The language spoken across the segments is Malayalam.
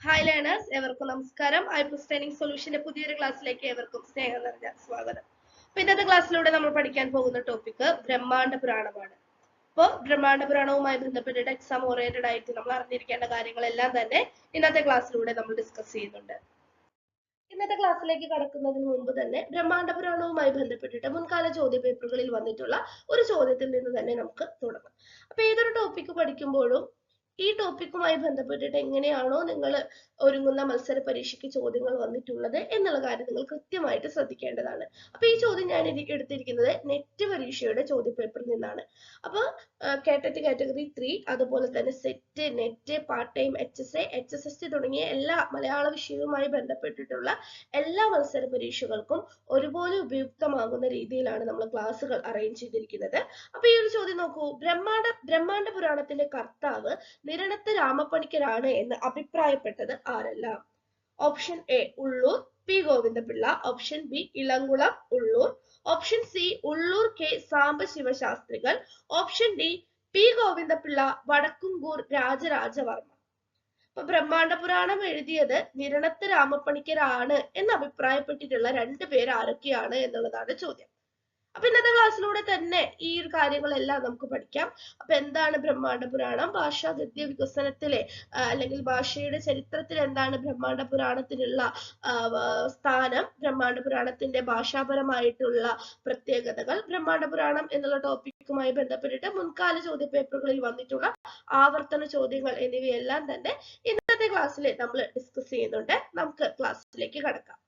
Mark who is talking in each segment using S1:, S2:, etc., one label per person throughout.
S1: ഹായ് ലേണേഴ്സ്, ഏവർക്കും നമസ്കാരം. ഐപ്ലസ് ട്രെയിനിങ് സൊല്യൂഷന്റെ പുതിയൊരു ക്ലാസ്സിലേക്ക് ഏവർക്കും സ്നേഹം നിറഞ്ഞ സ്വാഗതം. അപ്പൊ ഇന്നത്തെ ക്ലാസ്സിലൂടെ നമ്മൾ പഠിക്കാൻ പോകുന്ന ടോപ്പിക് ബ്രഹ്മാണ്ഡ പുരാണമാണ്. അപ്പോൾ ബ്രഹ്മാണ്ഡ പുരാണവുമായി ബന്ധപ്പെട്ടിട്ട് എക്സാം ഓറിയന്റഡ് ആയിട്ട് നമ്മൾ അറിഞ്ഞിരിക്കേണ്ട കാര്യങ്ങളെല്ലാം തന്നെ ഇന്നത്തെ ക്ലാസ്സിലൂടെ നമ്മൾ ഡിസ്കസ് ചെയ്യുന്നുണ്ട്. ഇന്നത്തെ ക്ലാസ്സിലേക്ക് കടക്കുന്നതിന് മുമ്പ് തന്നെ ബ്രഹ്മാണ്ഡ പുരാണവുമായി ബന്ധപ്പെട്ടിട്ട് മുൻകാല ചോദ്യ പേപ്പറുകളിൽ വന്നിട്ടുള്ള ഒരു ചോദ്യത്തിൽ നിന്ന് തന്നെ നമുക്ക് തുടങ്ങാം. അപ്പൊ ഏതൊരു ടോപ്പിക് പഠിക്കുമ്പോഴും ഈ ടോപ്പിക്കുമായി ബന്ധപ്പെട്ടിട്ട് എങ്ങനെയാണോ നിങ്ങൾ ഒരുങ്ങുന്ന മത്സര പരീക്ഷയ്ക്ക് ചോദ്യങ്ങൾ വന്നിട്ടുള്ളത് എന്നുള്ള കാര്യം നിങ്ങൾ കൃത്യമായിട്ട് ശ്രദ്ധിക്കേണ്ടതാണ്. അപ്പൊ ഈ ചോദ്യം ഞാൻ എടുത്തിരിക്കുന്നത് നെറ്റ് പരീക്ഷയുടെ ചോദ്യ പേപ്പറിൽ നിന്നാണ്. അപ്പൊ കാറ്ററ്റ് കാറ്റഗറി 3 അതുപോലെ തന്നെ set, net, part time, HSC തുടങ്ങിയ എല്ലാ മലയാള വിഷയവുമായി ബന്ധപ്പെട്ടിട്ടുള്ള എല്ലാ മത്സര പരീക്ഷകൾക്കും ഒരുപോലെ ഉപയുക്തമാകുന്ന രീതിയിലാണ് നമ്മൾ ക്ലാസ്സുകൾ അറേഞ്ച് ചെയ്തിരിക്കുന്നത്. അപ്പൊ ഈ ഒരു ചോദ്യം നോക്കൂ. ബ്രഹ്മാണ്ഡ പുരാണത്തിന്റെ കർത്താവ് നിരണത്ത് രാമപ്പണിക്കരാണ് എന്ന് അഭിപ്രായപ്പെട്ടത് ആരെല്ലാം? Option A Ulloor P Govindapillai, option B Elamkulam Ulloor, option C Ulloor K Sambasivasastrikal, option D P Govindapillai Vadakkumkur Rajarajavarma. അപ്പൊ ബ്രഹ്മാണ്ഡ പുരാണം എഴുതിയത് നിരണത്ത് രാമപ്പണിക്കരാണ് എന്ന് അഭിപ്രായപ്പെട്ടിട്ടുള്ള രണ്ടുപേർ ആരൊക്കെയാണ് എന്നുള്ളതാണ് ചോദ്യം. അപ്പൊ ഇന്നത്തെ ക്ലാസ്സിലൂടെ തന്നെ ഈ ഒരു കാര്യങ്ങളെല്ലാം നമുക്ക് പഠിക്കാം. അപ്പൊ എന്താണ് ബ്രഹ്മാണ്ഡ പുരാണം, ഭാഷാ ഗദ്യ വികസനത്തിലെ അല്ലെങ്കിൽ ഭാഷയുടെ ചരിത്രത്തിൽ എന്താണ് ബ്രഹ്മാണ്ഡ പുരാണത്തിനുള്ള സ്ഥാനം, ബ്രഹ്മാണ്ഡ പുരാണത്തിന്റെ ഭാഷാപരമായിട്ടുള്ള പ്രത്യേകതകൾ, ബ്രഹ്മാണ്ഡ പുരാണം എന്നുള്ള ടോപ്പിക്കുമായി ബന്ധപ്പെട്ടിട്ട് മുൻകാല ചോദ്യ പേപ്പറുകളിൽ വന്നിട്ടുള്ള ആവർത്തന ചോദ്യങ്ങൾ എന്നിവയെല്ലാം തന്നെ ഇന്നത്തെ ക്ലാസ്സിൽ നമ്മൾ ഡിസ്കസ് ചെയ്യുന്നുണ്ട്. നമുക്ക് ക്ലാസ്സിലേക്ക് കടക്കാം.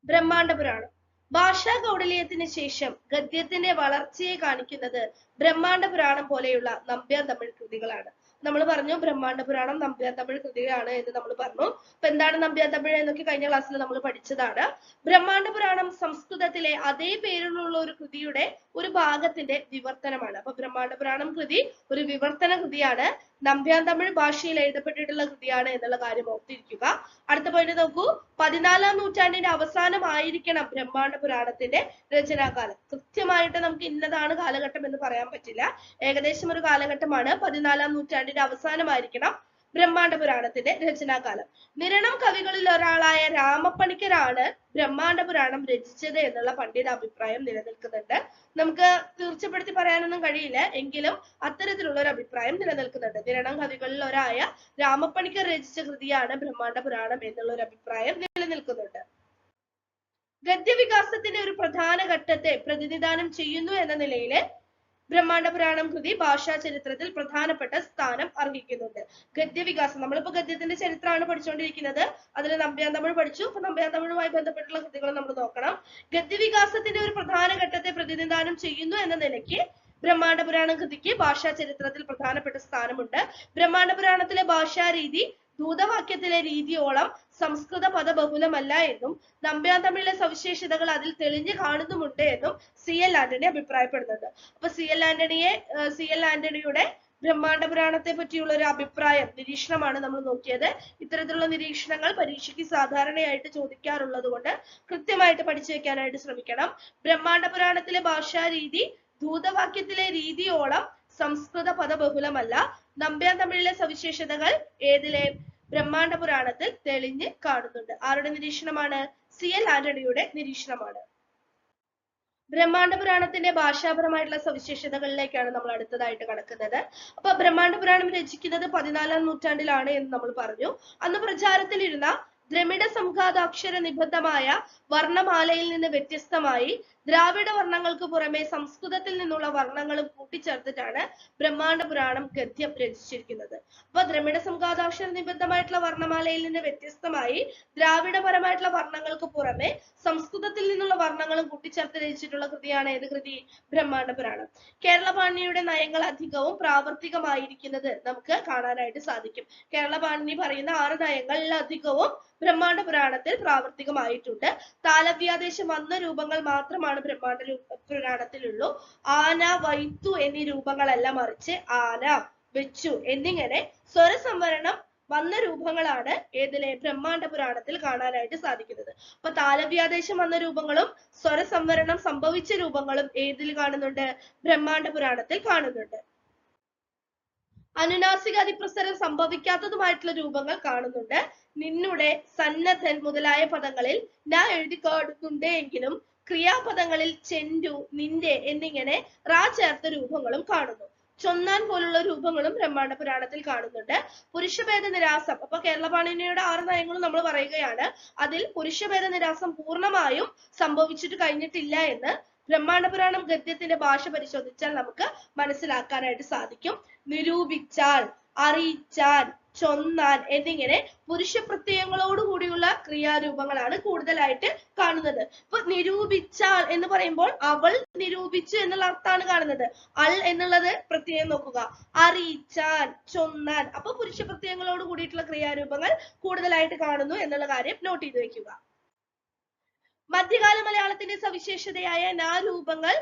S1: ബ്രഹ്മാണ്ഡ പുരാണം ഭാഷാ കൗടില്യത്തിന് ശേഷം ഗദ്യത്തിന്റെ വളർച്ചയെ കാണിക്കുന്നത് ബ്രഹ്മാണ്ഡ പുരാണം പോലെയുള്ള നമ്പ്യാർ തമിഴ് കൃതികളാണ്. നമ്മൾ പറഞ്ഞു ബ്രഹ്മാണ്ഡ പുരാണം നമ്പ്യാർ തമിഴ് കൃതികളാണ് എന്ന് നമ്മൾ പറഞ്ഞു. അപ്പൊ എന്താണ് നമ്പ്യാർ തമിഴ് എന്നൊക്കെ കഴിഞ്ഞ ക്ലാസ്സിൽ നമ്മൾ പഠിച്ചതാണ്. ബ്രഹ്മാണ്ഡ പുരാണം സംസ്കൃതത്തിലെ അതേ പേരിലുള്ള ഒരു കൃതിയുടെ ഒരു ഭാഗത്തിന്റെ വിവർത്തനമാണ്. അപ്പൊ ബ്രഹ്മാണ്ഡ പുരാണം കൃതി ഒരു വിവർത്തന കൃതിയാണ്, നമ്പ്യാർ തമിഴ് ഭാഷയിൽ എഴുതപ്പെട്ടിട്ടുള്ള കൃതിയാണ് എന്നുള്ള കാര്യം ഓർത്തിരിക്കുക. അടുത്ത പോയിന്റ് നോക്കൂ. 14-ാം നൂറ്റാണ്ടിന്റെ അവസാനമായിരിക്കണം ബ്രഹ്മാണ്ഡ പുരാണത്തിന്റെ രചനാകാലം. കൃത്യമായിട്ട് നമുക്ക് ഇന്നതാണ് കാലഘട്ടം എന്ന് പറയാൻ പറ്റില്ല. ഏകദേശം ഒരു കാലഘട്ടമാണ്. 14-ാം നൂറ്റാണ്ടിന്റെ അവസാനമായിരിക്കണം ബ്രഹ്മാണ്ഡ പുരാണത്തിന്റെ രചനാകാലം. നിരണം കവികളിൽ ഒരാളായ രാമപ്പണിക്കരാണ് ബ്രഹ്മാണ്ഡ പുരാണം രചിച്ചത് എന്നുള്ള പണ്ഡിത അഭിപ്രായം നിലനിൽക്കുന്നുണ്ട്. നമുക്ക് തീർച്ചപ്പെടുത്തി പറയാനൊന്നും കഴിയില്ല, എങ്കിലും അത്തരത്തിലുള്ള ഒരു അഭിപ്രായം നിലനിൽക്കുന്നുണ്ട്. നിരണം കവികളിൽ ഒരായ രാമപ്പണിക്കർ രചിച്ച കൃതിയാണ് ബ്രഹ്മാണ്ഡ പുരാണം എന്നുള്ള ഒരു അഭിപ്രായം നിലനിൽക്കുന്നുണ്ട്. ഗദ്യവികാസത്തിന്റെ ഒരു പ്രധാന ഘട്ടത്തെ പ്രതിനിധാനം ചെയ്യുന്നു എന്ന നിലയിൽ ബ്രഹ്മാണ്ഡ പുരാണം കൃതി ഭാഷാ ചരിത്രത്തിൽ പ്രധാനപ്പെട്ട സ്ഥാനം അർഹിക്കുന്നുണ്ട്. ഗദ്യവികാസം, നമ്മളിപ്പോ ഗദ്യത്തിന്റെ ചരിത്രമാണ് പഠിച്ചുകൊണ്ടിരിക്കുന്നത്. അതിൽ നമ്പ്യാർ തമിഴ് പഠിച്ചു. അപ്പൊ നമ്പ്യാർ തമിഴുമായി ബന്ധപ്പെട്ടുള്ള കൃതികൾ നമ്മൾ നോക്കണം. ഗദ്യവികാസത്തിന്റെ ഒരു പ്രധാന ഘട്ടത്തെ പ്രതിനിധാനം ചെയ്യുന്നു എന്ന നിലയ്ക്ക് ബ്രഹ്മാണ്ഡ പുരാണം കൃതിക്ക് ഭാഷാ ചരിത്രത്തിൽ പ്രധാനപ്പെട്ട സ്ഥാനമുണ്ട്. ബ്രഹ്മാണ്ഡ പുരാണത്തിലെ ഭാഷാരീതി ദൂതവാക്യത്തിലെ രീതിയോളം സംസ്കൃത പദബഹുലമല്ല എന്നും നമ്പ്യാർ തമിഴിലെ സവിശേഷതകൾ അതിൽ തെളിഞ്ഞു കാണുന്നുമുണ്ട് എന്നും CL ആന്റണി അഭിപ്രായപ്പെടുന്നുണ്ട്. അപ്പൊ CL ആന്റണിയുടെ ബ്രഹ്മാണ്ഡ പുരാണത്തെ പറ്റിയുള്ള ഒരു അഭിപ്രായം, നിരീക്ഷണമാണ് നമ്മൾ നോക്കിയത്. ഇത്തരത്തിലുള്ള നിരീക്ഷണങ്ങൾ പരീക്ഷയ്ക്ക് സാധാരണയായിട്ട് ചോദിക്കാറുള്ളത് കൊണ്ട് കൃത്യമായിട്ട് പഠിച്ചു വെക്കാനായിട്ട് ശ്രമിക്കണം. ബ്രഹ്മാണ്ഡ പുരാണത്തിലെ ഭാഷാരീതി ദൂതവാക്യത്തിലെ രീതിയോളം സംസ്കൃത പദബഹുലമല്ല. നമ്പ്യാർ തമിഴിലെ സവിശേഷതകൾ ഏതിലെ? ബ്രഹ്മാണ്ഡ പുരാണത്തിൽ തെളിഞ്ഞ് കാണുന്നുണ്ട്. ആരുടെ നിരീക്ഷണമാണ്? CL ആന്റണിയുടെ നിരീക്ഷണമാണ്. ബ്രഹ്മാണ്ഡ പുരാണത്തിന്റെ ഭാഷാപരമായിട്ടുള്ള സവിശേഷതകളിലേക്കാണ് നമ്മൾ അടുത്തതായിട്ട് കടക്കുന്നത്. അപ്പൊ ബ്രഹ്മാണ്ഡ പുരാണം രചിക്കുന്നത് 14-ാം നൂറ്റാണ്ടിലാണ് എന്ന് നമ്മൾ പറഞ്ഞു. അന്ന് പ്രചാരത്തിലിരുന്ന ദ്രമിഡ സംഘാതാക്ഷര നിബദ്ധമായ വർണ്ണമാലയിൽ നിന്ന് വ്യത്യസ്തമായി ദ്രാവിഡ വർണ്ണങ്ങൾക്ക് പുറമെ സംസ്കൃതത്തിൽ നിന്നുള്ള വർണ്ണങ്ങളും കൂട്ടിച്ചേർത്തിട്ടാണ് ബ്രഹ്മാണ്ഡ പുരാണം ഗദ്യം രചിച്ചിരിക്കുന്നത്. അപ്പൊ ദ്രമിഡ സംഘാതാക്ഷര നിബദ്ധമായിട്ടുള്ള വർണ്ണമാലയിൽ നിന്ന് വ്യത്യസ്തമായി ദ്രാവിഡപരമായിട്ടുള്ള വർണ്ണങ്ങൾക്ക് പുറമെ സംസ്കൃതത്തിൽ നിന്നുള്ള വർണ്ണങ്ങളും കൂട്ടിച്ചേർത്ത് രചിച്ചിട്ടുള്ള കൃതിയാണ് ഏത് കൃതി? ബ്രഹ്മാണ്ഡ പുരാണം. കേരള പാണിനിയുടെ നയങ്ങൾ അധികവും പ്രാവർത്തികമായിരിക്കുന്നത് നമുക്ക് കാണാനായിട്ട് സാധിക്കും. കേരള പാണിനി പറയുന്ന 6 നയങ്ങളിൽ അധികവും ബ്രഹ്മാണ്ഡ പുരാണത്തിൽ പ്രാവർത്തികമായിട്ടുണ്ട്. താലവ്യാദേശം വന്ന രൂപങ്ങൾ മാത്രമാണ് ബ്രഹ്മാണ്ഡ പുരാണത്തിലുള്ളൂ. ആന, വൈത്തു എന്നീ രൂപങ്ങളല്ല, മറിച്ച് ആന, വെച്ചു എന്നിങ്ങനെ സ്വരസംവരണം വന്ന രൂപങ്ങളാണ് ഏതിലെ? ബ്രഹ്മാണ്ഡ പുരാണത്തിൽ കാണാനായിട്ട് സാധിക്കുന്നത്. അപ്പൊ താലവ്യാദേശം വന്ന രൂപങ്ങളും സ്വരസംവരണം സംഭവിച്ച രൂപങ്ങളും ഏതിൽ കാണുന്നുണ്ട്? ബ്രഹ്മാണ്ഡ പുരാണത്തിൽ കാണുന്നുണ്ട്. അനുനാസിക അതിപ്രസരം സംഭവിക്കാത്തതുമായിട്ടുള്ള രൂപങ്ങൾ കാണുന്നുണ്ട്. നിന്നുടെ, സന്നദ്ധൻ മുതലായ പദങ്ങളിൽ ന എഴുതി കാണുന്നുണ്ട് എങ്കിലും ക്രിയാപദങ്ങളിൽ ചെന്റു, നിന്റെ എന്നിങ്ങനെ റാ ചേർത്ത രൂപങ്ങളും കാണുന്നു. ചൊന്നാൻ പോലുള്ള രൂപങ്ങളും ബ്രഹ്മാണ്ഡ പുരാണത്തിൽ കാണുന്നുണ്ട്. പുരുഷഭേദ നിരാസം, അപ്പൊ കേരളപാണിനിയുടെ 6 നയങ്ങളും നമ്മൾ പറയുകയാണ്. അതിൽ പുരുഷഭേദ നിരാസം പൂർണ്ണമായും സംഭവിച്ചിട്ട് കഴിഞ്ഞിട്ടില്ല എന്ന് ബ്രഹ്മാണ്ഡ പുരാണം ഗദ്യത്തിന്റെ ഭാഷ പരിശോധിച്ചാൽ നമുക്ക് മനസ്സിലാക്കാനായിട്ട് സാധിക്കും. നിരൂപിച്ചാൽ, അറിയിച്ചാൽ, ചൊന്നാൻ എന്നിങ്ങനെ പുരുഷ പ്രത്യയങ്ങളോട് കൂടിയുള്ള ക്രിയാരൂപങ്ങളാണ് കൂടുതലായിട്ട് കാണുന്നത്. ഇപ്പൊ നിരൂപിച്ചാൽ എന്ന് പറയുമ്പോൾ അവൾ നിരൂപിച്ചു എന്നുള്ള അർത്ഥമാണ് കാണുന്നത്. അൾ എന്നുള്ളത് പ്രത്യയം നോക്കുക. അറിയിച്ചാൽ, ചൊന്നാൻ, അപ്പൊ പുരുഷ പ്രത്യയങ്ങളോട് കൂടിയിട്ടുള്ള ക്രിയാരൂപങ്ങൾ കൂടുതലായിട്ട് കാണുന്നു എന്നുള്ള കാര്യം നോട്ട് ചെയ്ത് വെക്കുക. മധ്യകാല മലയാളത്തിന്റെ സവിശേഷതയായ നാരൂപങ്ങൾ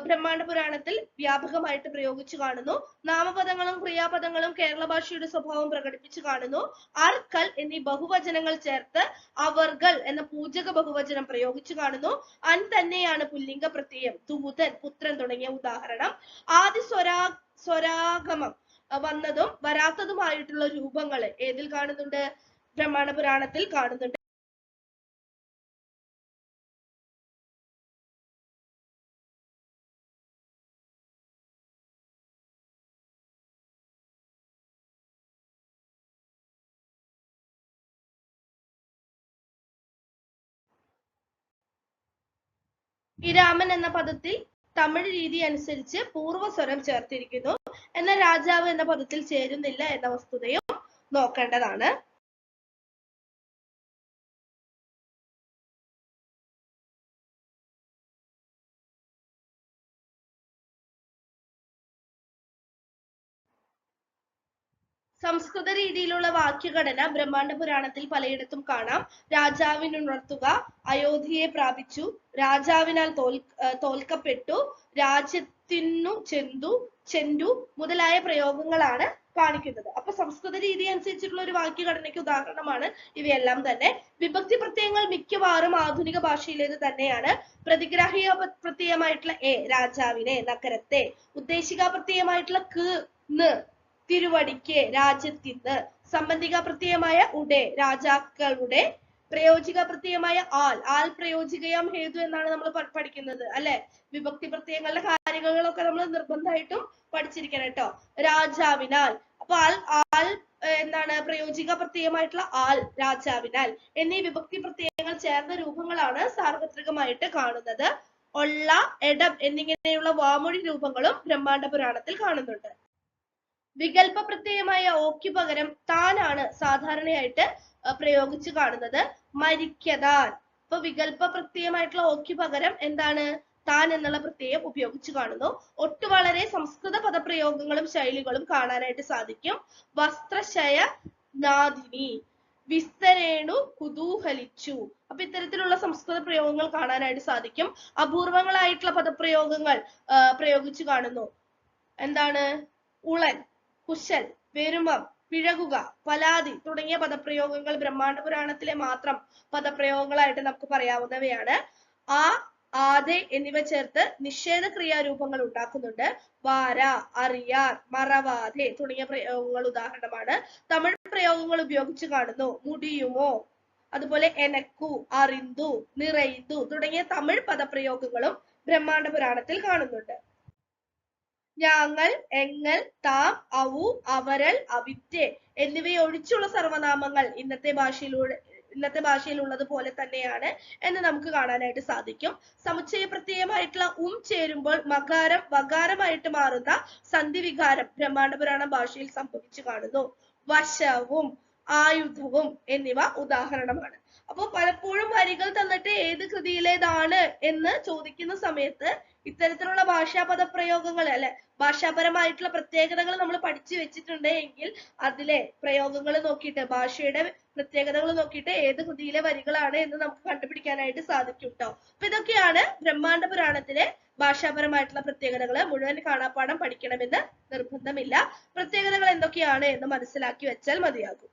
S1: ബ്രഹ്മാണ്ഡ പുരാണത്തിൽ വ്യാപകമായിട്ട് പ്രയോഗിച്ചു കാണുന്നു. നാമപദങ്ങളും ക്രിയാപദങ്ങളും കേരള ഭാഷയുടെ സ്വഭാവം പ്രകടിപ്പിച്ചു കാണുന്നു. അർ, കൽ എന്നീ ബഹുവചനങ്ങൾ ചേർത്ത് അവർകൾ എന്ന പൂജക ബഹുവചനം പ്രയോഗിച്ചു കാണുന്നു. അൻ തന്നെയാണ് പുല്ലിംഗ പ്രത്യയം, ദൂതൻ, പുത്രൻ തുടങ്ങിയ ഉദാഹരണം. ആദി സ്വരാഗമം വന്നതും വരാത്തതുമായിട്ടുള്ള രൂപങ്ങൾ ഏതിൽ കാണുന്നുണ്ട്? ബ്രഹ്മാണ്ഡ പുരാണത്തിൽ കാണുന്നുണ്ട്. ഈ രാമൻ എന്ന പദത്തിൽ തമിഴ് രീതി അനുസരിച്ച് പൂർവ്വസ്വരം ചേർത്തിരിക്കുന്നു. എന്നാൽ രാജാവ് എന്ന പദത്തിൽ ചേരുന്നില്ല എന്ന വസ്തുതയും നോക്കേണ്ടതാണ്. സംസ്കൃത രീതിയിലുള്ള വാക്യഘടന ബ്രഹ്മാണ്ഡ പുരാണത്തിൽ പലയിടത്തും കാണാം. രാജാവിനുണർത്തുക, അയോധ്യയെ പ്രാപിച്ചു, രാജാവിനാൽ തോൽക്കപ്പെട്ടു, രാജ്യത്തിനു ചെന്തു മുതലായ പ്രയോഗങ്ങളാണ് കാണിക്കുന്നത്. അപ്പൊ സംസ്കൃത രീതി അനുസരിച്ചിട്ടുള്ള ഒരു വാക്യഘടനയ്ക്ക് ഉദാഹരണമാണ് ഇവയെല്ലാം തന്നെ. വിഭക്തി പ്രത്യയങ്ങൾ മിക്കവാറും ആധുനിക ഭാഷയിലേത് തന്നെയാണ്. പ്രതിഗ്രാഹിക പ്രത്യയമായിട്ടുള്ള എ രാജാവിനെ, നഗരത്തെ, ഉദ്ദേശിക പ്രത്യയമായിട്ടുള്ള ക് ന് തിരുവടിക്ക്, രാജ്യത്തിന്, സംബന്ധിക പ്രത്യയമായ ഉടെ രാജാക്കളുടെ, പ്രയോജിക പ്രത്യയമായ ആൽ പ്രയോജികയാം ഹേതു എന്നാണ് നമ്മൾ പഠിക്കുന്നത് അല്ലെ. വിഭക്തി പ്രത്യയങ്ങളുടെ കാര്യങ്ങളൊക്കെ നമ്മൾ നിർബന്ധമായിട്ടും പഠിച്ചിരിക്കണം കേട്ടോ. രാജാവിനാൽ, അപ്പൊ ആൽ എന്താണ് പ്രയോജിക പ്രത്യയമായിട്ടുള്ള ആൽ, രാജാവിനാൽ എന്നീ വിഭക്തി പ്രത്യയങ്ങൾ ചേർന്ന രൂപങ്ങളാണ് സാർവത്രികമായിട്ട് കാണുന്നത്. ഒള്ള, എടം എന്നിങ്ങനെയുള്ള വാമൊഴി രൂപങ്ങളും ബ്രഹ്മാണ്ഡ പുരാണത്തിൽ കാണുന്നുണ്ട്. വികല്പ പ്രത്യയമായ ഓക്ക് പകരം താനാണ് സാധാരണയായിട്ട് പ്രയോഗിച്ചു കാണുന്നത്. മരിക്കതാൻ, ഇപ്പൊ വികല്പ പ്രത്യയമായിട്ടുള്ള ഓക്ക് പകരം എന്താണ്? താൻ എന്നുള്ള പ്രത്യയം ഉപയോഗിച്ചു കാണുന്നു. ഒട്ടു വളരെ സംസ്കൃത പദപ്രയോഗങ്ങളും ശൈലികളും കാണാനായിട്ട് സാധിക്കും. വസ്ത്രശയ നാദിനി, വിസ്തരേണു കുതൂഹലിച്ചു, അപ്പൊ ഇത്തരത്തിലുള്ള സംസ്കൃത പ്രയോഗങ്ങൾ കാണാനായിട്ട് സാധിക്കും. അപൂർവങ്ങളായിട്ടുള്ള പദപ്രയോഗങ്ങൾ പ്രയോഗിച്ചു കാണുന്നു. എന്താണ്? ഉളൻ, കുശൽ, പെരുമം, പിഴകുക, പലാതി തുടങ്ങിയ പദപ്രയോഗങ്ങൾ ബ്രഹ്മാണ്ഡ പുരാണത്തിലെ മാത്രം പദപ്രയോഗങ്ങളായിട്ട് നമുക്ക് പറയാവുന്നവയാണ്. ആ, ആദെ എന്നിവ ചേർത്ത് നിഷേധ ക്രിയാരൂപങ്ങൾ ഉണ്ടാക്കുന്നുണ്ട്. വാര, അറിയാൻ, മറവാതെ തുടങ്ങിയ പ്രയോഗങ്ങൾ ഉദാഹരണമാണ്. തമിഴ് പ്രയോഗങ്ങൾ ഉപയോഗിച്ച് കാണുന്നു. മുടിയുമോ, അതുപോലെ എനക്കു, അറിന്തു, നിറൈന്തു തുടങ്ങിയ തമിഴ് പദപ്രയോഗങ്ങളും ബ്രഹ്മാണ്ഡ പുരാണത്തിൽ കാണുന്നുണ്ട്. ഞാങ്ങൾ, എങ്ങൾ, താം, അവു, അവരൽ, അവിറ്റെ എന്നിവയൊഴിച്ചുള്ള സർവനാമങ്ങൾ ഇന്നത്തെ ഭാഷയിലുള്ളത് പോലെ തന്നെയാണ് എന്ന് നമുക്ക് കാണാനായിട്ട് സാധിക്കും. സമുച്ചയ പ്രത്യയമായിട്ടുള്ള ചേരുമ്പോൾ മകാരം വകാരമായിട്ട് മാറുന്ന സന്ധിവികാരം ബ്രഹ്മാണ്ഡ പുരാണ ഭാഷയിൽ സംഭവിച്ചു കാണുന്നു. വശവും, ആയുധവും എന്നിവ ഉദാഹരണമാണ്. അപ്പൊ പലപ്പോഴും വരികൾ തന്നിട്ട് ഏത് കൃതിയിലേതാണ് എന്ന് ചോദിക്കുന്ന സമയത്ത് ഇത്തരത്തിലുള്ള ഭാഷാപദ പ്രയോഗങ്ങൾ അല്ലെ, ഭാഷാപരമായിട്ടുള്ള പ്രത്യേകതകൾ നമ്മൾ പഠിച്ചു വെച്ചിട്ടുണ്ട് എങ്കിൽ അതിലെ പ്രയോഗങ്ങൾ നോക്കിയിട്ട്, ഭാഷയുടെ പ്രത്യേകതകൾ നോക്കിയിട്ട് ഏത് കൃതിയിലെ വരികളാണ് എന്ന് നമുക്ക് കണ്ടുപിടിക്കാനായിട്ട് സാധിക്കും കേട്ടോ. അപ്പൊ ഇതൊക്കെയാണ് ബ്രഹ്മാണ്ഡ പുരാണത്തിലെ ഭാഷാപരമായിട്ടുള്ള പ്രത്യേകതകൾ. മുഴുവൻ കാണാപ്പാഠം പഠിക്കണമെന്ന് നിർബന്ധമില്ല. പ്രത്യേകതകൾ എന്തൊക്കെയാണ് എന്ന് മനസ്സിലാക്കി വെച്ചാൽ മതിയാകും.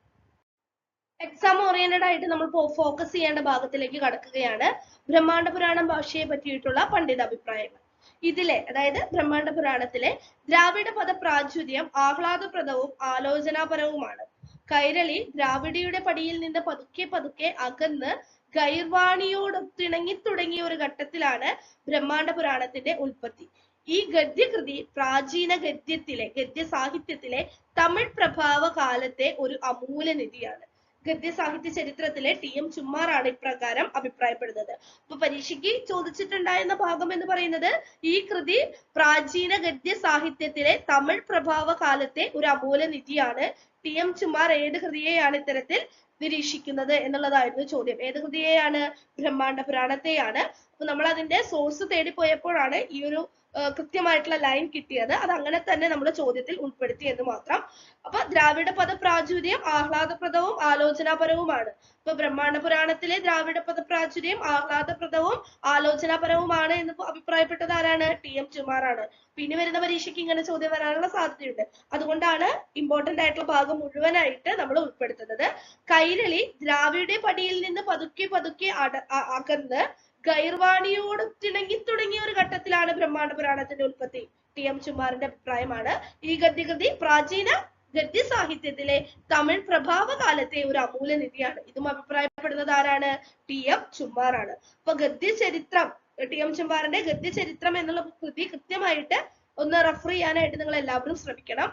S1: എക്സാം ഓറിയന്റഡ് ആയിട്ട് നമ്മൾ ഫോക്കസ് ചെയ്യേണ്ട ഭാഗത്തിലേക്ക് കടക്കുകയാണ്. ബ്രഹ്മാണ്ഡ പുരാണം ഭാഷയെ പറ്റിയിട്ടുള്ള പണ്ഡിത അഭിപ്രായങ്ങൾ. ഇതിലെ അതായത് ബ്രഹ്മാണ്ഡ പുരാണത്തിലെ ദ്രാവിഡ പദ പ്രാചുര്യം ആഹ്ലാദപ്രദവും ആലോചനാപരവുമാണ്. കൈരളി ദ്രാവിഡിയുടെ പടിയിൽ നിന്ന് പതുക്കെ പതുക്കെ അകന്ന് ഗൈർവാണിയോടൊത്തിണങ്ങി തുടങ്ങിയ ഒരു ഘട്ടത്തിലാണ് ബ്രഹ്മാണ്ഡ പുരാണത്തിന്റെ ഉൽപ്പത്തി. ഈ ഗദ്യകൃതി പ്രാചീന ഗദ്യ സാഹിത്യത്തിലെ തമിഴ് പ്രഭാവ കാലത്തെ ഒരു അമൂല്യനിധിയാണ്. ഗദ്യ സാഹിത്യ ചരിത്രത്തിലെ TM ചുമ്മാറാണ് ഇപ്രകാരം അഭിപ്രായപ്പെടുന്നത്. അപ്പൊ പരീക്ഷയ്ക്ക് ചോദിച്ചിട്ടുണ്ടായിരുന്ന ഭാഗം എന്ന് പറയുന്നത് ഈ കൃതി പ്രാചീന ഗദ്യ സാഹിത്യത്തിലെ തമിഴ് പ്രഭാവ കാലത്തെ ഒരു അമൂല്യനിധിയാണ്. TM ചുമ്മാർ ഏത് കൃതിയെയാണ് ഇത്തരത്തിൽ നിരീക്ഷിക്കുന്നത് എന്നുള്ളതായിരുന്നു ചോദ്യം. ഏത് കൃതിയെയാണ്? ബ്രഹ്മാണ്ഡ പുരാണത്തെയാണ്. അപ്പൊ നമ്മൾ അതിന്റെ സോഴ്സ് തേടിപ്പോയപ്പോഴാണ് ഈ ഒരു കൃത്യമായിട്ടുള്ള ലൈൻ കിട്ടിയത്. അത് അങ്ങനെ തന്നെ നമ്മൾ ചോദ്യത്തിൽ ഉൾപ്പെടുത്തി എന്ന് മാത്രം. അപ്പൊ ദ്രാവിഡ പദ പ്രാചുര്യം ആഹ്ലാദപ്രദവും ആലോചനാപരവുമാണ്. ഇപ്പൊ ബ്രഹ്മാണ്ഡ പുരാണത്തിലെ ദ്രാവിഡ പദ പ്രാചുര്യം ആഹ്ലാദപ്രദവും ആലോചനാപരവുമാണ് എന്ന് അഭിപ്രായപ്പെട്ടത് ആരാണ്? TM ചുമാറാണ്. പിന്നെ വരുന്ന പരീക്ഷയ്ക്ക് ഇങ്ങനെ ചോദ്യം വരാനുള്ള സാധ്യതയുണ്ട്. അതുകൊണ്ടാണ് ഇമ്പോർട്ടന്റ് ആയിട്ടുള്ള ഭാഗം മുഴുവനായിട്ട് നമ്മൾ ഉൾപ്പെടുത്തുന്നത്. കൈരളി ദ്രാവിഡ പടിയിൽ നിന്ന് പതുക്കെ പതുക്കെ അകന്ന് ഗൈർവാണിയോടൊത്തിണങ്ങി തുടങ്ങിയ ഒരു ഘട്ടത്തിലാണ് ബ്രഹ്മാണ്ഡ പുരാണത്തിന്റെ ഉൽപ്പത്തി. TM ചുമ്മാറിന്റെ അഭിപ്രായമാണ്. ഈ ഗദ്യകൃതി പ്രാചീന ഗദ്യ സാഹിത്യത്തിലെ തമിഴ് പ്രഭാവ കാലത്തെ ഒരു അമൂല്യനിധിയാണ്. ഇതും അഭിപ്രായപ്പെടുന്നത് ആരാണ്? TM ചുമ്മാറാണ്. അപ്പൊ ഗദ്യചരിത്രം, TM ചുമ്മാറിന്റെ ഗദ്യചരിത്രം എന്നുള്ള കൃതി കൃത്യമായിട്ട് ഒന്ന് റെഫർ ചെയ്യാനായിട്ട് നിങ്ങൾ എല്ലാവരും ശ്രമിക്കണം.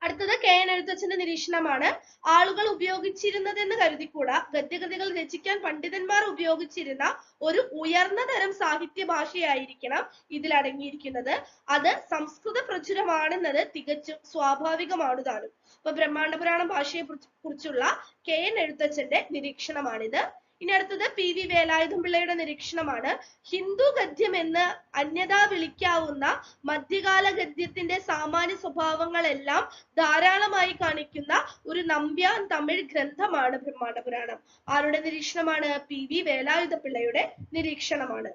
S1: അടുത്തത് KN എഴുത്തച്ഛന്റെ നിരീക്ഷണമാണ്. ആളുകൾ ഉപയോഗിച്ചിരുന്നതെന്ന് കരുതിക്കൂടാ, ഗദ്യകൃതികൾ രചിക്കാൻ പണ്ഡിതന്മാർ ഉപയോഗിച്ചിരുന്ന ഒരു ഉയർന്ന തരം സാഹിത്യ ഭാഷയായിരിക്കണം ഇതിൽ അടങ്ങിയിരിക്കുന്നത്. അത് സംസ്കൃത പ്രചുരമാണെന്നത് തികച്ചും സ്വാഭാവികമാണ് താനും. അപ്പൊ ബ്രഹ്മാണ്ഡ പുരാണം ഭാഷയെ കുറിച്ചുള്ള KN എഴുത്തച്ഛന്റെ നിരീക്ഷണമാണിത്. ഇനി അടുത്തത് PV വേലായുധം പിള്ളയുടെ നിരീക്ഷണമാണ്. ഹിന്ദു ഗദ്യം എന്ന് അന്യഥാ വിളിക്കാവുന്ന മധ്യകാല ഗദ്യത്തിന്റെ സാമാന്യ സ്വഭാവങ്ങളെല്ലാം ധാരാളമായി കാണിക്കുന്ന ഒരു നമ്പ്യാൻ തമിഴ് ഗ്രന്ഥമാണ് ബ്രഹ്മാണ്ഡ പുരാണം. ആരുടെ നിരീക്ഷണമാണ്? PV വേലായുധ പിള്ളയുടെ നിരീക്ഷണമാണ്.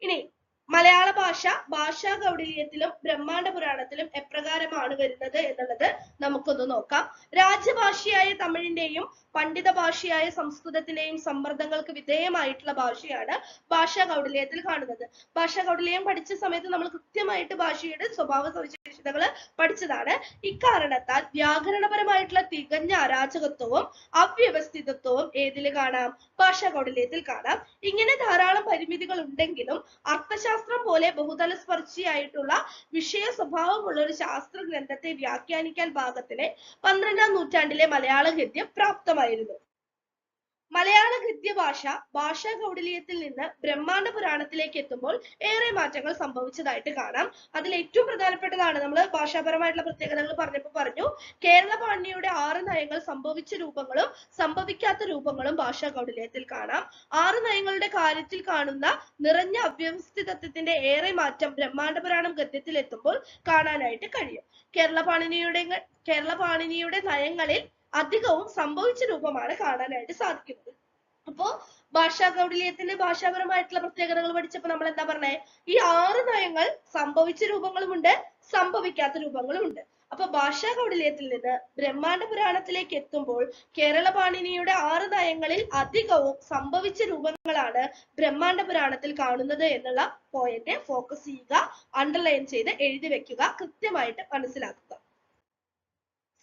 S1: ഇനി മലയാള ഭാഷാ കൗടില്യത്തിലും ബ്രഹ്മാണ്ഡ പുരാണത്തിലും എപ്രകാരമാണ് വരുന്നത് എന്നുള്ളത് നമുക്കൊന്ന് നോക്കാം. രാജ്യഭാഷയായ തമിഴിന്റെയും പണ്ഡിത ഭാഷയായ സംസ്കൃതത്തിന്റെയും സമ്മർദ്ദങ്ങൾക്ക് വിധേയമായിട്ടുള്ള ഭാഷയാണ് ഭാഷാ കൗടില്യത്തിൽ കാണുന്നത്. ഭാഷാ കൗടില്യം പഠിച്ച സമയത്ത് നമ്മൾ കൃത്യമായിട്ട് ഭാഷയുടെ സ്വഭാവ സവിശേഷതകൾ പഠിച്ചതാണ്. ഇക്കാരണത്താൽ വ്യാകരണപരമായിട്ടുള്ള തികഞ്ഞ അരാജകത്വവും അവ്യവസ്ഥിതത്വവും ഏതിൽ കാണാം? ഭാഷാ കൗടില്യത്തിൽ കാണാം. ഇങ്ങനെ ധാരാളം പരിമിതികൾ ഉണ്ടെങ്കിലും അർത്ഥശാസ്ത്രം പോലെ ബഹുതല സ്പർശിയായിട്ടുള്ള വിഷയ സ്വഭാവമുള്ള ഒരു ശാസ്ത്ര ഗ്രന്ഥത്തെ വ്യാഖ്യാനിക്കാൻ പാകത്തിന് 12ാം നൂറ്റാണ്ടിലെ മലയാള ഗദ്യം പ്രാപ്തമായിരുന്നു. മലയാള ഗദ്യഭാഷ ഭാഷാ കൗടില്യത്തിൽ നിന്ന് ബ്രഹ്മാണ്ഡ പുരാണത്തിലേക്ക് എത്തുമ്പോൾ ഏറെ മാറ്റങ്ങൾ സംഭവിച്ചതായിട്ട് കാണാം. അതിൽ ഏറ്റവും പ്രധാനപ്പെട്ടതാണ്, നമ്മൾ ഭാഷാപരമായിട്ടുള്ള പ്രത്യേകതകൾ പറഞ്ഞു. കേരള പാണിനിയുടെ 6 നയങ്ങൾ സംഭവിച്ച രൂപങ്ങളും സംഭവിക്കാത്ത രൂപങ്ങളും ഭാഷാ കൗടില്യത്തിൽ കാണാം. 6 നയങ്ങളുടെ കാര്യത്തിൽ കാണുന്ന നിറഞ്ഞ അവ്യവസ്ഥിതത്വത്തിന്റെ ഏറെ മാറ്റം ബ്രഹ്മാണ്ഡ പുരാണം ഗദ്യത്തിൽ എത്തുമ്പോൾ കാണാനായിട്ട് കഴിയും. കേരള പാണിനിയുടെ നയങ്ങളിൽ അധികവും സംഭവിച്ച രൂപമാണ് കാണാനായിട്ട് സാധിക്കുന്നത്. അപ്പോ ഭാഷാ കൗടില്യത്തിന്റെ ഭാഷാപരമായിട്ടുള്ള പ്രത്യേകതകൾ പഠിച്ചപ്പോൾ നമ്മൾ എന്താ പറഞ്ഞേ? ഈ 6 നയങ്ങൾ സംഭവിച്ച രൂപങ്ങളുമുണ്ട്, സംഭവിക്കാത്ത രൂപങ്ങളുമുണ്ട്. അപ്പൊ ഭാഷാ കൗടില്യത്തിൽ നിന്ന് ബ്രഹ്മാണ്ഡ പുരാണത്തിലേക്ക് എത്തുമ്പോൾ കേരള പാണിനിയുടെ 6 നയങ്ങളിൽ അധികവും സംഭവിച്ച രൂപങ്ങളാണ് ബ്രഹ്മാണ്ഡ പുരാണത്തിൽ കാണുന്നത് എന്നുള്ള പോയിന്റ് ഫോക്കസ് ചെയ്യുക, അണ്ടർലൈൻ ചെയ്ത് എഴുതി വെക്കുക, കൃത്യമായിട്ട് മനസ്സിലാക്കുക.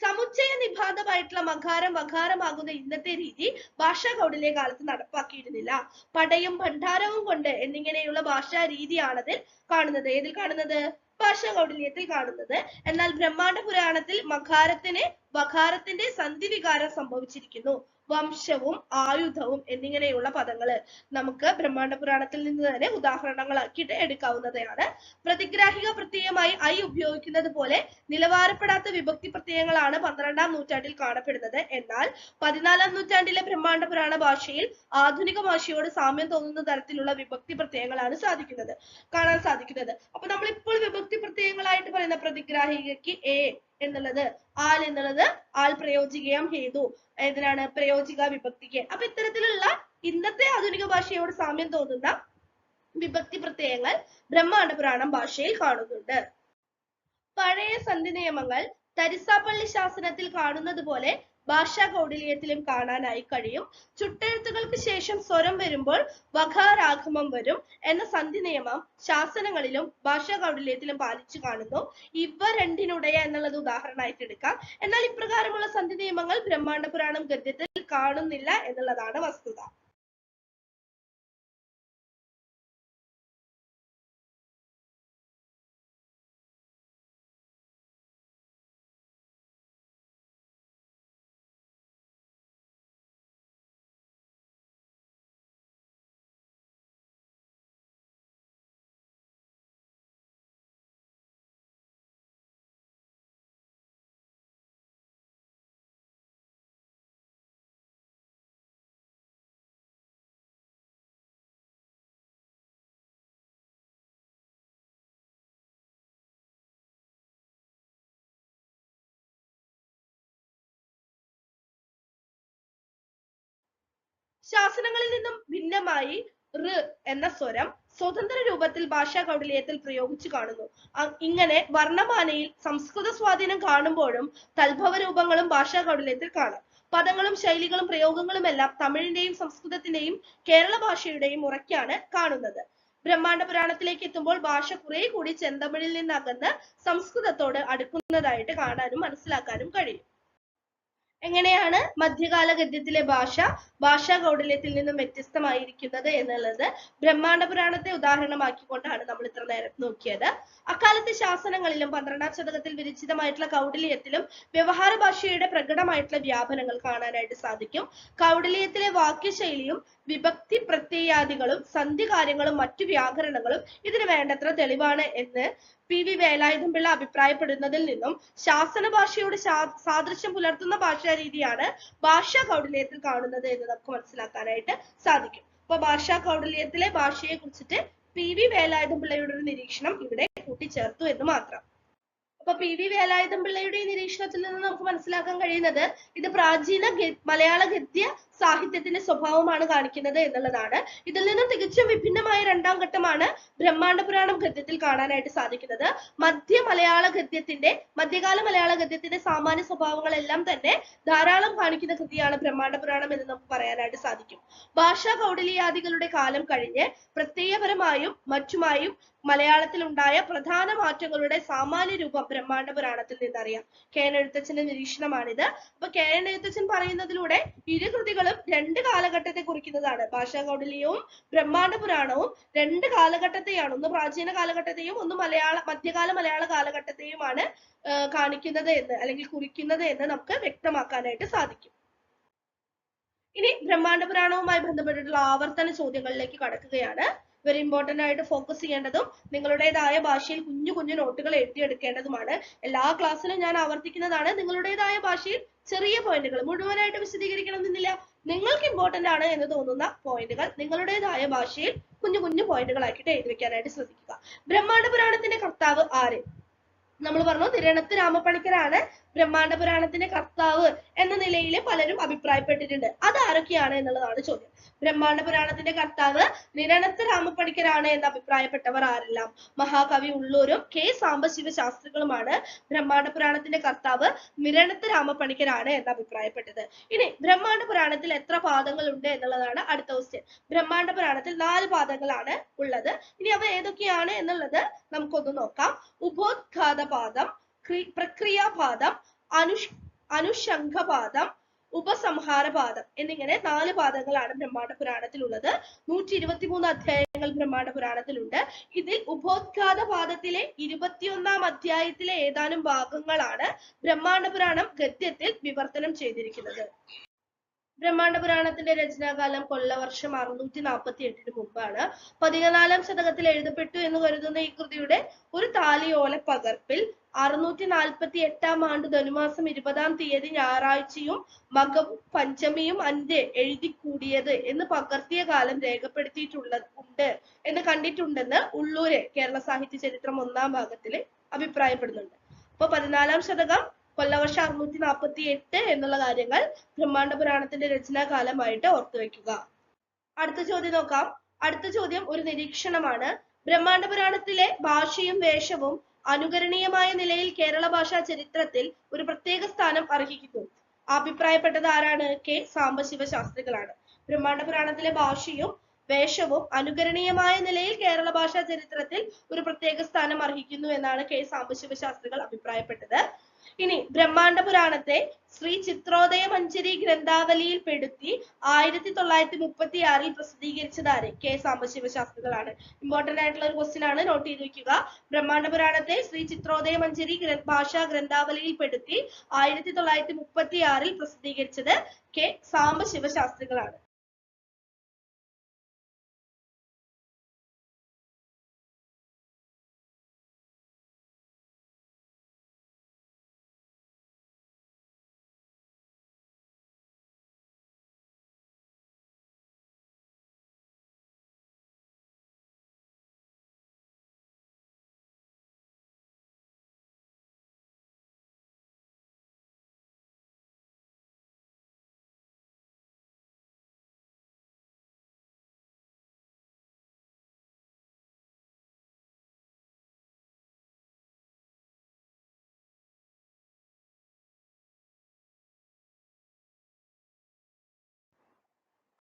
S1: സമുച്ചയ നിബാധമായിട്ടുള്ള മകാരം വകാരമാകുന്ന ഇന്നത്തെ രീതി ഭാഷാ കൗടില്യ കാലത്ത് നടപ്പാക്കിയിരുന്നില്ല. പടയും ഭണ്ഡാരവും കൊണ്ട് എന്നിങ്ങനെയുള്ള ഭാഷാ രീതിയാണതിൽ കാണുന്നത്. ഏതിൽ കാണുന്നത്? ഭാഷാ കൗടില്യത്തിൽ കാണുന്നത്. എന്നാൽ ബ്രഹ്മാണ്ഡ പുരാണത്തിൽ മകാരത്തിന് വകാരത്തിന്റെ സന്ധിവികാരം സംഭവിച്ചിരിക്കുന്നു. വംശവും ആയുധവും എന്നിങ്ങനെയുള്ള പദങ്ങള് നമുക്ക് ബ്രഹ്മാണ്ഡ പുരാണത്തിൽ നിന്ന് തന്നെ ഉദാഹരണങ്ങളാക്കിയിട്ട് എടുക്കാവുന്നതാണ്. പ്രതിഗ്രാഹിക പ്രത്യയമായി ഐ ഉപയോഗിക്കുന്നത് പോലെ നിലവാരപ്പെടാത്ത വിഭക്തി പ്രത്യയങ്ങളാണ് 12ാം നൂറ്റാണ്ടിൽ കാണപ്പെടുന്നത്. എന്നാൽ 14ാം നൂറ്റാണ്ടിലെ ബ്രഹ്മാണ്ഡ പുരാണ ഭാഷയിൽ ആധുനിക ഭാഷയോട് സാമ്യം തോന്നുന്ന തരത്തിലുള്ള വിഭക്തി പ്രത്യയങ്ങളാണ് കാണാൻ സാധിക്കുന്നത്. അപ്പൊ നമ്മൾ ഇപ്പോൾ വിഭക്തി പ്രത്യയങ്ങളായിട്ട് പറയുന്ന പ്രതിഗ്രാഹികയ്ക്ക് എ എന്നുള്ളത്, ആൽ എന്നുള്ളത് ആൽ പ്രയോജികയം ഹേതു, ഏതിനാണ്? പ്രയോജിക വിഭക്തിക്ക്. അപ്പൊ ഇത്തരത്തിലുള്ള ഇന്നത്തെ ആധുനിക ഭാഷയോട് സാമ്യം തോന്നുന്ന വിഭക്തി പ്രത്യയങ്ങൾ ബ്രഹ്മാണ്ഡ പുരാണം ഭാഷയിൽ കാണുന്നുണ്ട്. പഴയ സന്ധി നിയമങ്ങൾ തരിസാപ്പള്ളി ശാസനത്തിൽ കാണുന്നത് പോലെ ഭാഷാ കൗടില്യത്തിലും കാണാനായി കഴിയും. ചുട്ടെഴുത്തുകൾക്ക് ശേഷം സ്വരം വരുമ്പോൾ വകാരാഗമം വരും എന്ന സന്ധി നിയമം ശാസനങ്ങളിലും ഭാഷാ കൗടില്യത്തിലും പാലിച്ചു കാണുന്നു. ഇവ രണ്ടിനുടയ എന്നുള്ളത് ഉദാഹരണമായിട്ട് എടുക്കാം. എന്നാൽ ഇപ്രകാരമുള്ള സന്ധി നിയമങ്ങൾ ബ്രഹ്മാണ്ഡ പുരാണം ഗദ്യത്തിൽ കാണുന്നില്ല എന്നുള്ളതാണ് വസ്തുത. ശാസനങ്ങളിൽ നിന്നും ഭിന്നമായി ഋ എന്ന സ്വരം സ്വതന്ത്ര രൂപത്തിൽ ഭാഷാ കൗടില്യത്തിൽ പ്രയോഗിച്ചു കാണുന്നു. ഇങ്ങനെ വർണ്ണമാലയിൽ സംസ്കൃത സ്വാധീനം കാണുമ്പോഴും തദ്ഭവ രൂപങ്ങളും ഭാഷാ കൗടില്യത്തിൽ കാണാം. പദങ്ങളും ശൈലികളും പ്രയോഗങ്ങളും എല്ലാം തമിഴിന്റെയും സംസ്കൃതത്തിന്റെയും കേരള ഭാഷയുടെയും ഉറയ്ക്കാണ് കാണുന്നത്. ബ്രഹ്മാണ്ഡ പുരാണത്തിലേക്ക് എത്തുമ്പോൾ ഭാഷ കുറെ കൂടി ചെന്തമിഴിൽ നിന്നകന്ന് സംസ്കൃതത്തോട് അടുക്കുന്നതായിട്ട് കാണാനും മനസ്സിലാക്കാനും കഴിയും. എങ്ങനെയാണ് മധ്യകാല ഗദ്യത്തിലെ ഭാഷാ കൗടില്യത്തിൽ നിന്നും വ്യത്യസ്തമായിരിക്കുന്നത് എന്നുള്ളത് ബ്രഹ്മാണ്ഡ പുരാണത്തെ ഉദാഹരണമാക്കിക്കൊണ്ടാണ് നമ്മൾ ഇത്ര നേരം നോക്കിയത്. അക്കാലത്തെ ശാസനങ്ങളിലും 12ാം ശതകത്തിൽ വിരചിതമായിട്ടുള്ള കൗടില്യത്തിലും വ്യവഹാര ഭാഷയുടെ പ്രകടമായിട്ടുള്ള വ്യാപനങ്ങൾ കാണാനായിട്ട് സാധിക്കും. കൗടില്യത്തിലെ വാക്യശൈലിയും വിഭക്തി പ്രത്യയാദികളും സന്ധികാര്യങ്ങളും മറ്റു വ്യാകരണങ്ങളും ഇതിന് വേണ്ടത്ര തെളിവാണ് എന്ന് PV വേലായുധം പിള്ള അഭിപ്രായപ്പെടുന്നതിൽ നിന്നും ശാസന ഭാഷയോട് സാദൃശ്യം പുലർത്തുന്ന ഭാഷാ രീതിയാണ് ഭാഷാ കൗടില്യത്തിൽ കാണുന്നത് എന്ന് നമുക്ക് മനസ്സിലാക്കാനായിട്ട് സാധിക്കും. അപ്പൊ ഭാഷാ കൗടില്യത്തിലെ ഭാഷയെ കുറിച്ചിട്ട് PV വേലായുധം പിള്ളയുടെ ഒരു നിരീക്ഷണം ഇവിടെ കൂട്ടിച്ചേർത്തു എന്ന് മാത്രം. അപ്പൊ PV വേലായുധം പിള്ളയുടെ ഈ നിരീക്ഷണത്തിൽ നിന്ന് നമുക്ക് മനസ്സിലാക്കാൻ കഴിയുന്നത് ഇത് പ്രാചീന മലയാള ഗദ്യ സാഹിത്യത്തിന്റെ സ്വഭാവമാണ് കാണിക്കുന്നത് എന്നുള്ളതാണ്. ഇതിൽ നിന്നും തികച്ചും വിഭിന്നമായ രണ്ടാം ഘട്ടമാണ് ബ്രഹ്മാണ്ഡ പുരാണം ഗദ്യത്തിൽ കാണാനായിട്ട് സാധിക്കുന്നത്. മധ്യകാല മലയാള ഗദ്യത്തിന്റെ സാമാന്യ സ്വഭാവങ്ങളെല്ലാം തന്നെ ധാരാളം കാണിക്കുന്ന കൃതിയാണ് ബ്രഹ്മാണ്ഡ പുരാണം എന്ന് നമുക്ക് പറയാനായിട്ട് സാധിക്കും. ഭാഷാ കൗടില്യാദികളുടെ കാലം കഴിഞ്ഞ് പ്രത്യയപരമായും മറ്റുമായും മലയാളത്തിൽ ഉണ്ടായ പ്രധാന മാറ്റങ്ങളുടെ സാമാന്യ രൂപം ബ്രഹ്മാണ്ഡ പുരാണത്തിൽ നിന്നറിയാം. KN എഴുത്തച്ഛന്റെ നിരീക്ഷണമാണിത്. അപ്പൊ KN എഴുത്തച്ഛൻ പറയുന്നതിലൂടെ ഇരു കൃതികളും രണ്ട് കാലഘട്ടത്തെ കുറിക്കുന്നതാണ്. ഭാഷാ കൗടില്യവും ബ്രഹ്മാണ്ഡ പുരാണവും രണ്ട് കാലഘട്ടത്തെയാണ്, ഒന്ന് പ്രാചീന കാലഘട്ടത്തെയും ഒന്ന് മധ്യകാല മലയാള കാലഘട്ടത്തെയുമാണ് കാണിക്കുന്നത് എന്ന് അല്ലെങ്കിൽ കുറിക്കുന്നത് എന്ന് നമുക്ക് വ്യക്തമാക്കാനായിട്ട് സാധിക്കും. ഇനി ബ്രഹ്മാണ്ഡ പുരാണവുമായി ബന്ധപ്പെട്ടിട്ടുള്ള ആവർത്തന ചോദ്യങ്ങളിലേക്ക് കടക്കുകയാണ്. വെരി ഇമ്പോർട്ടന്റ് ആയിട്ട് ഫോക്കസ് ചെയ്യേണ്ടതും നിങ്ങളുടേതായ ഭാഷയിൽ കുഞ്ഞു കുഞ്ഞു നോട്ടുകൾ എഴുതിയെടുക്കേണ്ടതുമാണ്. എല്ലാ ക്ലാസ്സിലും ഞാൻ ആവർത്തിക്കുന്നതാണ്. നിങ്ങളുടേതായ ഭാഷയിൽ ചെറിയ പോയിന്റുകൾ, മുഴുവനായിട്ട് വിശദീകരിക്കണമെന്നില്ല, നിങ്ങൾക്ക് ഇമ്പോർട്ടന്റ് ആണ് എന്ന് തോന്നുന്ന പോയിന്റുകൾ നിങ്ങളുടേതായ ഭാഷയിൽ കുഞ്ഞു കുഞ്ഞു പോയിന്റുകളാക്കിയിട്ട് എഴുതി വെക്കാനായിട്ട് ശ്രദ്ധിക്കുക. ബ്രഹ്മാണ്ഡ പുരാണത്തിന്റെ കർത്താവ് ആര്? നമ്മൾ പറഞ്ഞു നിരണത്ത് രാമപ്പണിക്കരാണ് ബ്രഹ്മാണ്ഡ പുരാണത്തിന്റെ കർത്താവ് എന്ന നിലയിൽ പലരും അഭിപ്രായപ്പെട്ടിട്ടുണ്ട്. അത് ആരൊക്കെയാണ് എന്നുള്ളതാണ് ചോദ്യം. ബ്രഹ്മാണ്ഡ പുരാണത്തിന്റെ കർത്താവ് നിരണത്ത് രാമപ്പണിക്കരാണ് എന്ന് അഭിപ്രായപ്പെട്ടവർ ആരെല്ലാം? മഹാകവി ഉള്ളൂരും K സാംബശിവ ശാസ്ത്രികളുമാണ് ബ്രഹ്മാണ്ഡ പുരാണത്തിന്റെ കർത്താവ് നിരണത്ത് രാമപ്പണിക്കരാണ് എന്ന് അഭിപ്രായപ്പെട്ടത്. ഇനി ബ്രഹ്മാണ്ഡ പുരാണത്തിൽ എത്ര പാദങ്ങൾ ഉണ്ട് എന്നുള്ളതാണ് അടുത്ത ക്വസ്റ്റ്യൻ. ബ്രഹ്മാണ്ഡ പുരാണത്തിൽ 4 പാദങ്ങളാണ് ഉള്ളത്. ഇനി അവ ഏതൊക്കെയാണ് എന്നുള്ളത് നമുക്കൊന്ന് നോക്കാം. ഉപോദ്ഘാതപാദം, പ്രക്രിയാപാദം, അനുഷംഘപാദം, ഉപസംഹാരപാദം എന്നിങ്ങനെ 4 പാദങ്ങളാണ് ബ്രഹ്മാണ്ഡ പുരാണത്തിലുള്ളത്. 123 അധ്യായങ്ങൾ ബ്രഹ്മാണ്ഡ പുരാണത്തിലുണ്ട്. ഇതിൽ ഉപോദ്ഘാത പാദത്തിലെ 21ാം അധ്യായത്തിലെ ഏതാനും ഭാഗങ്ങളാണ് ബ്രഹ്മാണ്ഡ പുരാണം ഗദ്യത്തിൽ വിവർത്തനം ചെയ്തിരിക്കുന്നത്. ബ്രഹ്മാണ്ഡ പുരാണത്തിന്റെ രചനാകാലം കൊല്ലവർഷം 648 മുമ്പാണ്. 14ാം ശതകത്തിൽ എഴുതപ്പെട്ടു എന്ന് കരുതുന്ന ഈ കൃതിയുടെ ഒരു താലിയോല പകർപ്പിൽ 648 ആണ്ട് ധനുമാസം 20-ാം തീയതി ഞായറാഴ്ചയും മകവും പഞ്ചമിയും അന്റെ എഴുതിക്കൂടിയത് എന്ന് പകർത്തിയ കാലം രേഖപ്പെടുത്തിയിട്ടുണ്ട് എന്ന് കണ്ടിട്ടുണ്ടെന്ന് ഉള്ളൂര് കേരള സാഹിത്യ ചരിത്രം 1-ാം ഭാഗത്തിൽ അഭിപ്രായപ്പെടുന്നുണ്ട്. അപ്പൊ 14ാം ശതകം കൊല്ലവർഷം 648 എന്നുള്ള കാര്യങ്ങൾ ബ്രഹ്മാണ്ഡ പുരാണത്തിന്റെ രചനാകാലമായിട്ട് ഓർത്തുവെക്കുക. അടുത്ത ചോദ്യം നോക്കാം. അടുത്ത ചോദ്യം ഒരു നിരീക്ഷണമാണ്. ബ്രഹ്മാണ്ഡ പുരാണത്തിലെ ഭാഷയും വേഷവും അനുകരണീയമായ നിലയിൽ കേരള ഭാഷാ ചരിത്രത്തിൽ ഒരു പ്രത്യേക സ്ഥാനം അർഹിക്കുന്നു. അഭിപ്രായപ്പെട്ടത് ആരാണ്? കെ സാംബശിവ ശാസ്ത്രികളാണ്. ബ്രഹ്മാണ്ഡ പുരാണത്തിലെ ഭാഷയും വേഷവും അനുകരണീയമായ നിലയിൽ കേരള ഭാഷാ ചരിത്രത്തിൽ ഒരു പ്രത്യേക സ്ഥാനം അർഹിക്കുന്നു എന്നാണ് കെ സാംബശിവ ശാസ്ത്രികൾ അഭിപ്രായപ്പെട്ടത്. ഇനി ബ്രഹ്മാണ്ഡ പുരാണത്തെ ശ്രീ ചിത്രോദയ മഞ്ചരി ഗ്രന്ഥാവലിയിൽ പെടുത്തി 1936 പ്രസിദ്ധീകരിച്ചത് ആര്? കെ സാംബശിവ ശാസ്ത്രികളാണ്. ഇമ്പോർട്ടന്റ് ആയിട്ടുള്ള ഒരു ക്വസ്റ്റ്യൻ ആണ്, നോട്ട് ചെയ്ത് വെക്കുക. ബ്രഹ്മാണ്ഡ പുരാണത്തെ ശ്രീ ചിത്രോദയ മഞ്ചരി ഭാഷാ ഗ്രന്ഥാവലിയിൽ പെടുത്തി 1936 പ്രസിദ്ധീകരിച്ചത് കെ സാംബശിവ ശാസ്ത്രികളാണ്.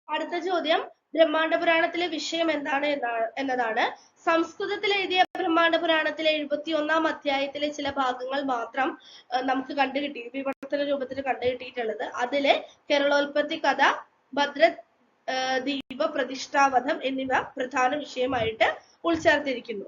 S1: അടുത്ത ചോദ്യം ബ്രഹ്മാണ്ഡ പുരാണത്തിലെ വിഷയം എന്താണ് എന്നതാണ്. സംസ്കൃതത്തിൽ എഴുതിയ ബ്രഹ്മാണ്ഡ പുരാണത്തിലെ 71 അധ്യായത്തിലെ ചില ഭാഗങ്ങൾ മാത്രം നമുക്ക് കണ്ടുകിട്ടി, വിവർത്തന രൂപത്തിൽ കണ്ടുകിട്ടിയിട്ടുള്ളത്. അതില് കേരളോൽപ്പത്തി കഥ, ഭദ്ര ദീപ പ്രതിഷ്ഠാവധം എന്നിവ പ്രധാന വിഷയമായിട്ട് ഉൾച്ചേർത്തിരിക്കുന്നു.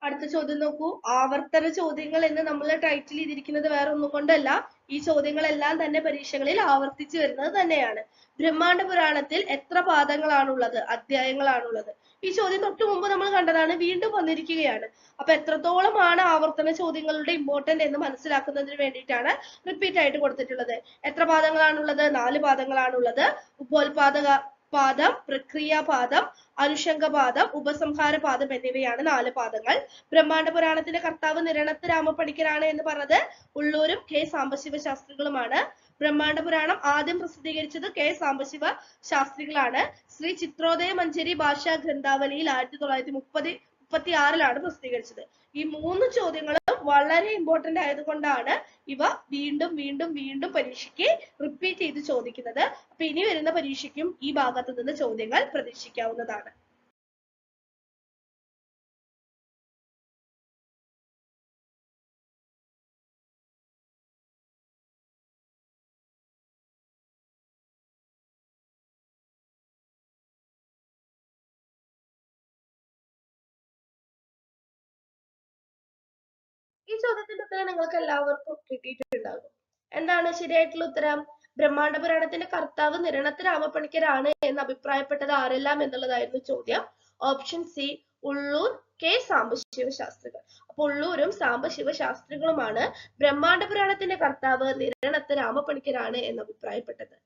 S1: അടുത്ത ചോദ്യം നോക്കൂ. ആവർത്തന ചോദ്യങ്ങൾ എന്ന് നമ്മൾ ടൈറ്റിൽ ചെയ്തിരിക്കുന്നത് വേറെ ഒന്നും കൊണ്ടല്ല, ഈ ചോദ്യങ്ങളെല്ലാം തന്നെ പരീക്ഷകളിൽ ആവർത്തിച്ചു വരുന്നത് തന്നെയാണ്. ബ്രഹ്മാണ്ഡ പുരാണത്തിൽ എത്ര പാദങ്ങളാണുള്ളത്, അധ്യായങ്ങളാണുള്ളത്? ഈ ചോദ്യം തൊട്ടു മുമ്പ് നമ്മൾ കണ്ടതാണ്, വീണ്ടും വന്നിരിക്കുകയാണ്. അപ്പൊ എത്രത്തോളമാണ് ആവർത്തന ചോദ്യങ്ങളുടെ ഇമ്പോർട്ടന്റ് എന്ന് മനസ്സിലാക്കുന്നതിന് വേണ്ടിയിട്ടാണ് റിപ്പീറ്റ് ആയിട്ട് കൊടുത്തിട്ടുള്ളത്. എത്ര പാദങ്ങളാണുള്ളത്? 4 പാദങ്ങളാണുള്ളത്. ഉപോത്പാദക പാദം, പ്രക്രിയാപാദം, അനുഷംഗപാദം, ഉപസംഹാരപാദം എന്നിവയാണ് 4 പാദങ്ങൾ. ബ്രഹ്മാണ്ഡ പുരാണത്തിന്റെ കർത്താവ് നിരണത്ത് രാമപ്പണിക്കരാണ് എന്ന് പറഞ്ഞത് ഉള്ളൂരും കെ സാംബശിവ ശാസ്ത്രികളുമാണ്. ബ്രഹ്മാണ്ഡ പുരാണം ആദ്യം പ്രസിദ്ധീകരിച്ചത് കെ സാംബശിവ ശാസ്ത്രികളാണ്. ശ്രീ ചിത്രോദയ മഞ്ചരി ഭാഷാ ഗ്രന്ഥാവലിയിൽ 1936 പ്രസിദ്ധീകരിച്ചത്. ഈ 3 ചോദ്യങ്ങളും വളരെ ഇമ്പോർട്ടന്റ് ആയതുകൊണ്ടാണ് ഇവ വീണ്ടും വീണ്ടും വീണ്ടും പരീക്ഷയ്ക്ക് റിപ്പീറ്റ് ചെയ്ത് ചോദിക്കുന്നത്. അപ്പൊ ഇനി വരുന്ന പരീക്ഷയ്ക്കും ഈ ഭാഗത്ത് നിന്ന് ചോദ്യങ്ങൾ പ്രതീക്ഷിക്കാവുന്നതാണ്. ഈ ചോദ്യത്തിന്റെ ഉത്തരം നിങ്ങൾക്ക് എല്ലാവർക്കും കിട്ടിയിട്ടുണ്ടാകും. എന്താണ് ശരിയായിട്ടുള്ള ഉത്തരം? ബ്രഹ്മാണ്ഡ പുരാണത്തിന്റെ കർത്താവ് നിരണത്ത് രാമപ്പണിക്കരാണ് എന്ന് അഭിപ്രായപ്പെട്ടത് ആരെല്ലാം എന്നുള്ളതായിരുന്നു ചോദ്യം. Option C Ulloor, K Sambasiva Sastrikal. അപ്പൊ ഉള്ളൂരും സാംബശിവ ശാസ്ത്രികളുമാണ് ബ്രഹ്മാണ്ഡ പുരാണത്തിന്റെ കർത്താവ് നിരണത്ത് രാമപ്പണിക്കരാണ് എന്ന് അഭിപ്രായപ്പെട്ടത്.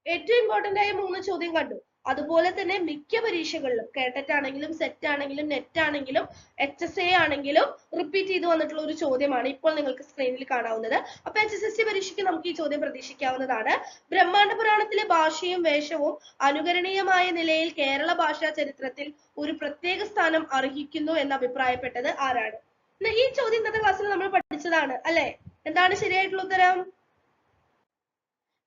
S1: ഏറ്റവും ഇമ്പോർട്ടന്റ് ആയ 3 ചോദ്യം കണ്ടു. അതുപോലെ തന്നെ മിക്ക പരീക്ഷകളിലും കേട്ടറ്റ് ആണെങ്കിലും സെറ്റ് ആണെങ്കിലും നെറ്റ് ആണെങ്കിലും HSA ആണെങ്കിലും റിപ്പീറ്റ് ചെയ്ത് വന്നിട്ടുള്ള ഒരു ചോദ്യമാണ് ഇപ്പോൾ നിങ്ങൾക്ക് സ്ക്രീനിൽ കാണാവുന്നത്. അപ്പൊ HSSC പരീക്ഷയ്ക്ക് നമുക്ക് ഈ ചോദ്യം പ്രതീക്ഷിക്കാവുന്നതാണ്. ബ്രഹ്മാണ്ഡ പുരാണത്തിലെ ഭാഷയും വേഷവും അനുകരണീയമായ നിലയിൽ കേരള ഭാഷാ ചരിത്രത്തിൽ ഒരു പ്രത്യേക സ്ഥാനം അർഹിക്കുന്നു എന്ന് അഭിപ്രായപ്പെട്ടത് ആരാണ്? ഈ ചോദ്യം ഇന്നത്തെ ക്ലാസ്സിൽ നമ്മൾ പഠിച്ചതാണ് അല്ലെ? എന്താണ് ശരിയായിട്ടുള്ള ഉത്തരം?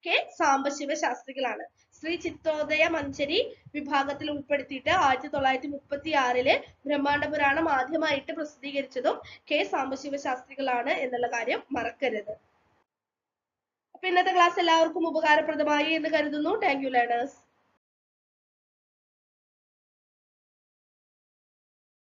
S1: കെ സാംബശിവ ശാസ്ത്രികളാണ്. ശ്രീ ചിത്രോദയ മഞ്ചരി വിഭാഗത്തിൽ ഉൾപ്പെടുത്തിയിട്ട് 1936 ബ്രഹ്മാണ്ഡ പുരാണം ആദ്യമായിട്ട് പ്രസിദ്ധീകരിച്ചതും കെ സാംബശിവ ശാസ്ത്രികളാണ് എന്നുള്ള കാര്യം മറക്കരുത്. അപ്പൊ ഇന്നത്തെ ക്ലാസ് എല്ലാവർക്കും ഉപകാരപ്രദമായി എന്ന് കരുതുന്നു. Thank you learners.